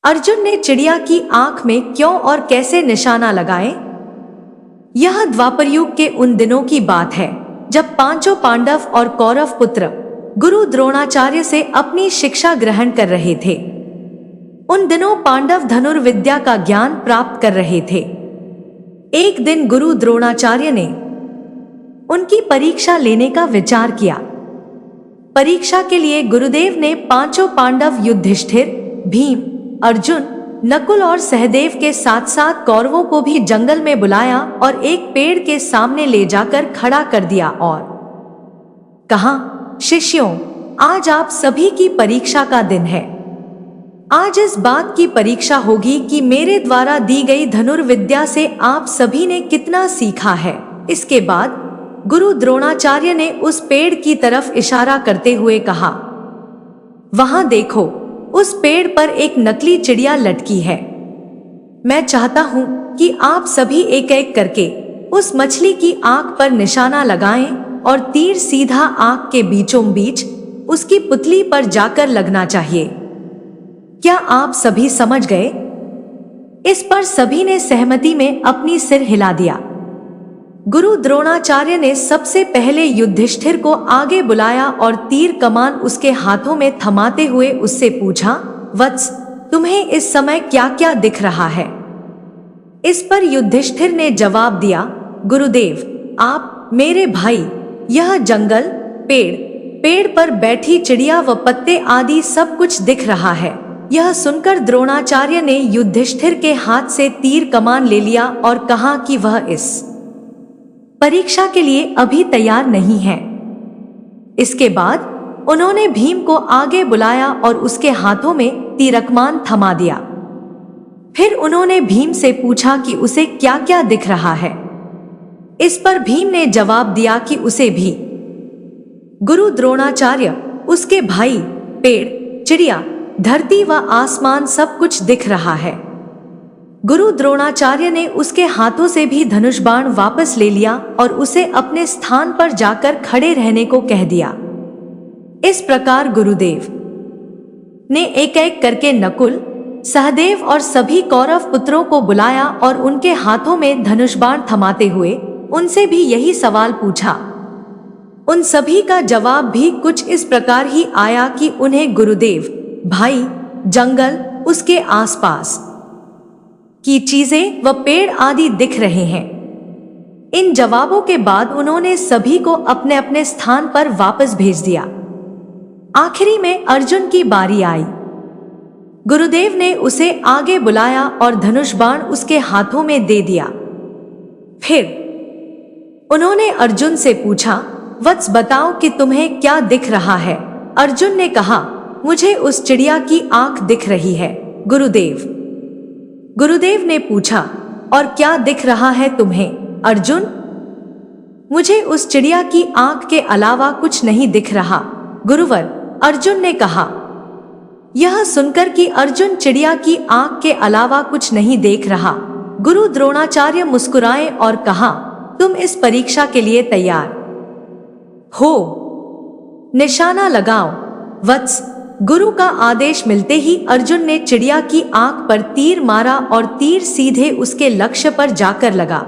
अर्जुन ने चिड़िया की आंख में क्यों और कैसे निशाना लगाए? यह द्वापर युग के उन दिनों की बात है जब पांचों पांडव और कौरव पुत्र गुरु द्रोणाचार्य से अपनी शिक्षा ग्रहण कर रहे थे। उन दिनों पांडव धनुर्विद्या का ज्ञान प्राप्त कर रहे थे। एक दिन गुरु द्रोणाचार्य ने उनकी परीक्षा लेने का विचार किया। परीक्षा के लिए गुरुदेव ने पांचों पांडव युधिष्ठिर, भीम, अर्जुन, नकुल और सहदेव के साथ साथ कौरवों को भी जंगल में बुलाया और एक पेड़ के सामने ले जाकर खड़ा कर दिया और कहा, शिष्यों, आज आप सभी की परीक्षा का दिन है। आज इस बात की परीक्षा होगी कि मेरे द्वारा दी गई धनुर्विद्या से आप सभी ने कितना सीखा है। इसके बाद गुरु द्रोणाचार्य ने उस पेड़ की तरफ इशारा करते हुए कहा, वहां देखो, उस पेड़ पर एक नकली चिड़िया लटकी है। मैं चाहता हूं कि आप सभी एक एक करके उस मछली की आंख पर निशाना लगाएं और तीर सीधा आंख के बीचों बीच उसकी पुतली पर जाकर लगना चाहिए। क्या आप सभी समझ गए? इस पर सभी ने सहमति में अपनी सिर हिला दिया। गुरु द्रोणाचार्य ने सबसे पहले युधिष्ठिर को आगे बुलाया और तीर कमान उसके हाथों में थमाते हुए उससे पूछा, वत्स, तुम्हें इस समय क्या क्या दिख रहा है? इस पर युधिष्ठिर ने जवाब दिया, गुरुदेव, आप, मेरे भाई, यह जंगल, पेड़ पर बैठी चिड़िया व पत्ते आदि सब कुछ दिख रहा है। यह सुनकर द्रोणाचार्य ने युधिष्ठिर के हाथ से तीर कमान ले लिया और कहा कि वह इस परीक्षा के लिए अभी तैयार नहीं है। इसके बाद उन्होंने भीम को आगे बुलाया और उसके हाथों में तीरकमान थमा दिया। फिर उन्होंने भीम से पूछा कि उसे क्या क्या दिख रहा है। इस पर भीम ने जवाब दिया कि उसे भी गुरु द्रोणाचार्य, उसके भाई, पेड़, चिड़िया, धरती व आसमान सब कुछ दिख रहा है। गुरु द्रोणाचार्य ने उसके हाथों से भी धनुष बाण वापस ले लिया और उसे अपने स्थान पर जाकर खड़े रहने को कह दिया। इस प्रकार गुरुदेव ने एक एक करके नकुल, सहदेव और सभी कौरव पुत्रों को बुलाया और उनके हाथों में धनुष बाण थमाते हुए उनसे भी यही सवाल पूछा। उन सभी का जवाब भी कुछ इस प्रकार ही आया कि उन्हें गुरुदेव, भाई, जंगल, उसके आसपास की चीजें व पेड़ आदि दिख रहे हैं। इन जवाबों के बाद उन्होंने सभी को अपने अपने स्थान पर वापस भेज दिया। आखिरी में अर्जुन की बारी आई। गुरुदेव ने उसे आगे बुलाया और धनुष बाण उसके हाथों में दे दिया। फिर उन्होंने अर्जुन से पूछा, वत्स, बताओ कि तुम्हें क्या दिख रहा है? अर्जुन ने कहा, मुझे उस चिड़िया की आंख दिख रही है, गुरुदेव। गुरुदेव ने पूछा, और क्या दिख रहा है तुम्हें, अर्जुन? मुझे उस चिड़िया की आंख के अलावा कुछ नहीं दिख रहा, गुरुवर, अर्जुन ने कहा। यह सुनकर कि अर्जुन चिड़िया की आंख के अलावा कुछ नहीं देख रहा, गुरु द्रोणाचार्य मुस्कुराए और कहा, तुम इस परीक्षा के लिए तैयार हो? निशाना लगाओ, वत्स। गुरु का आदेश मिलते ही अर्जुन ने चिड़िया की आंख पर तीर मारा और तीर सीधे उसके लक्ष्य पर जाकर लगा।